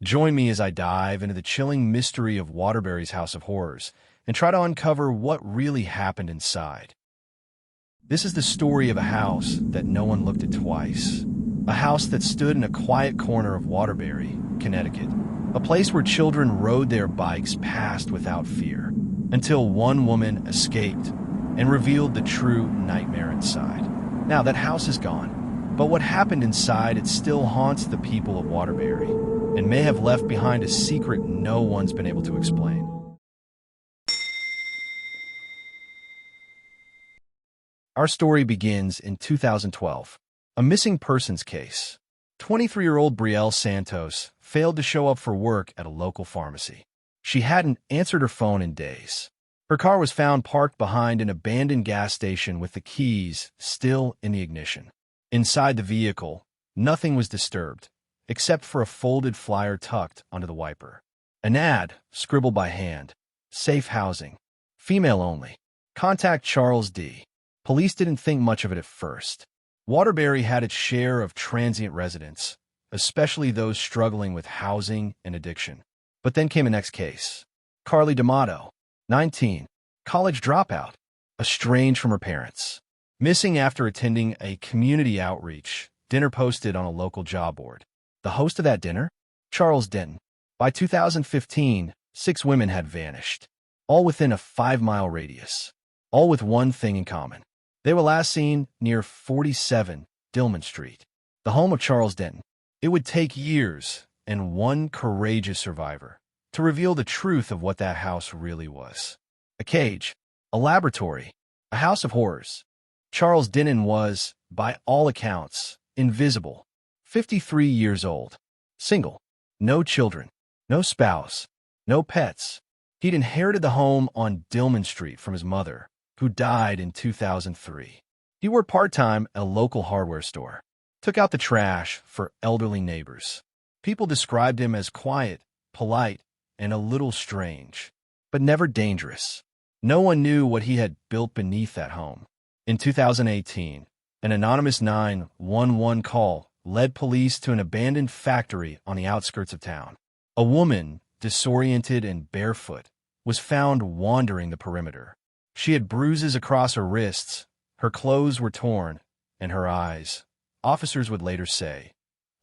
Join me as I dive into the chilling mystery of Waterbury's House of Horrors and try to uncover what really happened inside. This is the story of a house that no one looked at twice. A house that stood in a quiet corner of Waterbury, Connecticut. A place where children rode their bikes past without fear, until one woman escaped and revealed the true nightmare inside. Now, that house is gone, but what happened inside it still haunts the people of Waterbury and may have left behind a secret no one's been able to explain. Our story begins in 2012, a missing persons case. 23-year-old Brielle Santos failed to show up for work at a local pharmacy. She hadn't answered her phone in days. Her car was found parked behind an abandoned gas station with the keys still in the ignition. Inside the vehicle, nothing was disturbed, except for a folded flyer tucked under the wiper. An ad, scribbled by hand. Safe housing. Female only. Contact Charles D. Police didn't think much of it at first. Waterbury had its share of transient residents, especially those struggling with housing and addiction. But then came the next case. Carly D'Amato, 19, college dropout, estranged from her parents. Missing after attending a community outreach dinner posted on a local job board. The host of that dinner? Charles Denton. By 2015, 6 women had vanished, all within a 5-mile radius, all with one thing in common. They were last seen near 47 Dillman Street, the home of Charles Denton. It would take years and one courageous survivor to reveal the truth of what that house really was. A cage, a laboratory, a house of horrors. Charles Denton was, by all accounts, invisible, 53 years old, single, no children, no spouse, no pets. He'd inherited the home on Dillman Street from his mother, who died in 2003. He worked part-time at a local hardware store, took out the trash for elderly neighbors. People described him as quiet, polite, and a little strange, but never dangerous. No one knew what he had built beneath that home. In 2018, an anonymous 911 call led police to an abandoned factory on the outskirts of town. A woman, disoriented and barefoot, was found wandering the perimeter. She had bruises across her wrists, her clothes were torn, and her eyes, officers would later say,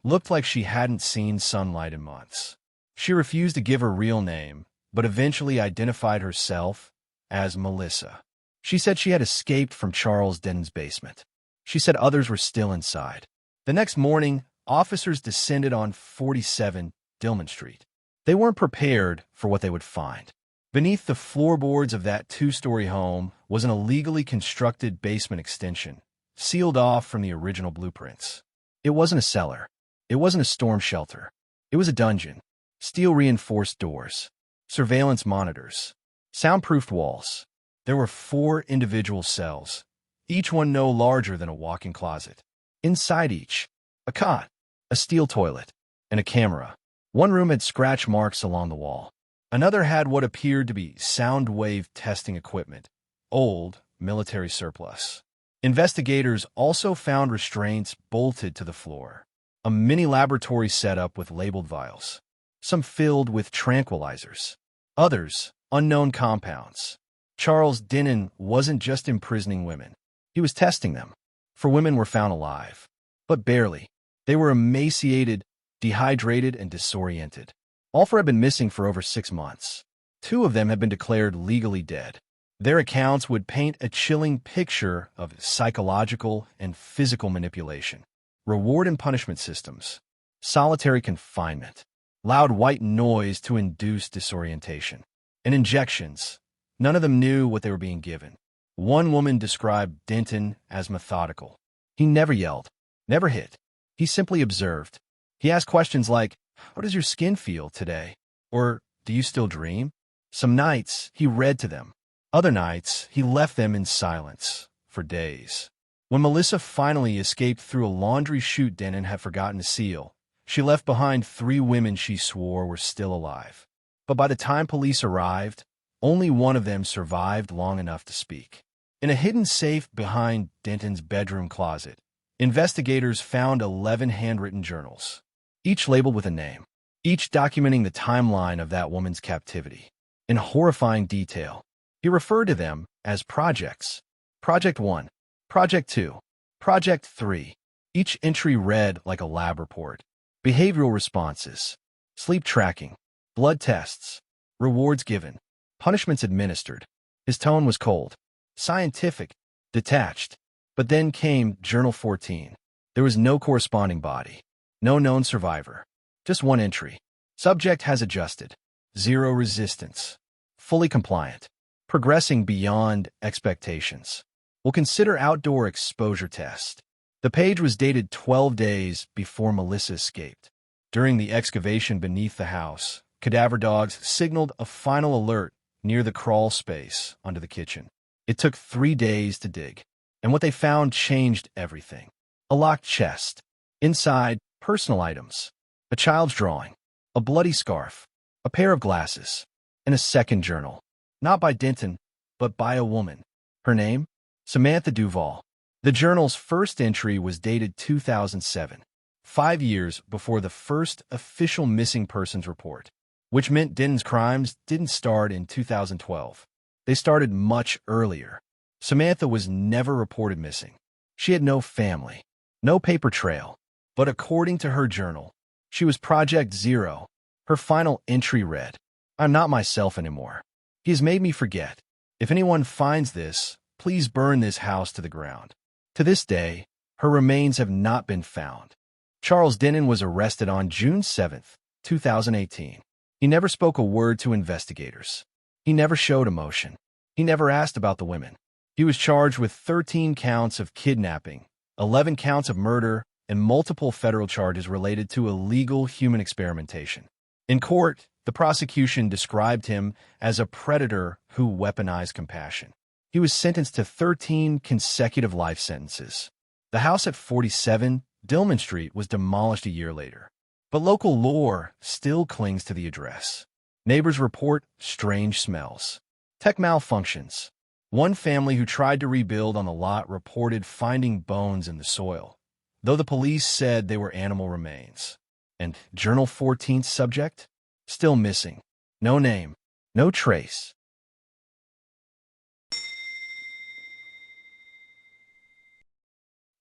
looked like she hadn't seen sunlight in months. She refused to give her real name, but eventually identified herself as Melissa. She said she had escaped from Charles Denton's basement. She said others were still inside. The next morning, officers descended on 47 Dillman Street. They weren't prepared for what they would find. Beneath the floorboards of that 2-story home was an illegally constructed basement extension, sealed off from the original blueprints. It wasn't a cellar. It wasn't a storm shelter. It was a dungeon. Steel-reinforced doors, surveillance monitors, soundproofed walls. There were 4 individual cells, each one no larger than a walk-in closet. Inside each, a cot, a steel toilet, and a camera. One room had scratch marks along the wall. Another had what appeared to be sound wave testing equipment, old military surplus. Investigators also found restraints bolted to the floor, a mini laboratory setup with labeled vials, some filled with tranquilizers, others unknown compounds. Charles Denton wasn't just imprisoning women. He was testing them. 4 women were found alive, but barely. They were emaciated, dehydrated, and disoriented. All 4 had been missing for over 6 months. 2 of them had been declared legally dead. Their accounts would paint a chilling picture of psychological and physical manipulation, reward and punishment systems, solitary confinement, loud white noise to induce disorientation, and injections. None of them knew what they were being given. One woman described Denton as methodical. He never yelled, never hit. He simply observed. He asked questions like, "How does your skin feel today?" Or, "Do you still dream?" Some nights, he read to them. Other nights, he left them in silence for days. When Melissa finally escaped through a laundry chute Denton had forgotten to seal, she left behind 3 women she swore were still alive. But by the time police arrived, only one of them survived long enough to speak. In a hidden safe behind Denton's bedroom closet, investigators found 11 handwritten journals, each labeled with a name. each documenting the timeline of that woman's captivity. In horrifying detail, he referred to them as projects. Project 1, Project 2, Project 3. Each entry read like a lab report. Behavioral responses, sleep tracking, blood tests, rewards given, punishments administered. His tone was cold, scientific, detached. But then came Journal 14. There was no corresponding body, no known survivor, just one entry. Subject has adjusted. Zero resistance. Fully compliant. Progressing beyond expectations. We'll consider outdoor exposure test. The page was dated 12 days before Melissa escaped. During the excavation beneath the house, cadaver dogs signaled a final alert near the crawl space under the kitchen. It took 3 days to dig, and what they found changed everything. A locked chest. Inside, personal items. A child's drawing. A bloody scarf. A pair of glasses. And a second journal. Not by Denton, but by a woman. Her name? Samantha Duval. The journal's first entry was dated 2007, 5 years before the first official missing persons report, which meant Denton's crimes didn't start in 2012. They started much earlier. Samantha was never reported missing. She had no family, no paper trail, but according to her journal, she was Project Zero. Her final entry read, "I'm not myself anymore. He has made me forget. If anyone finds this, please burn this house to the ground." To this day, her remains have not been found. Charles Denton was arrested on June 7, 2018. He never spoke a word to investigators. He never showed emotion. He never asked about the women. He was charged with 13 counts of kidnapping, 11 counts of murder, and multiple federal charges related to illegal human experimentation. In court, the prosecution described him as a predator who weaponized compassion. He was sentenced to 13 consecutive life sentences. The house at 47 Dillman Street was demolished a year later, but local lore still clings to the address. Neighbors report strange smells, tech malfunctions. One family who tried to rebuild on the lot reported finding bones in the soil, though the police said they were animal remains. And Journal 14's subject? Still missing. No name, no trace.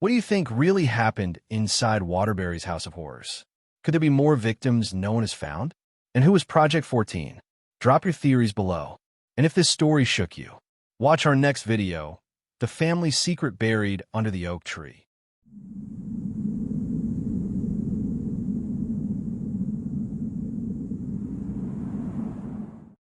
What do you think really happened inside Waterbury's House of Horrors? Could there be more victims no one has found? And who was Project 14? Drop your theories below. And if this story shook you, watch our next video, The Family's Secret Buried Under the Oak Tree.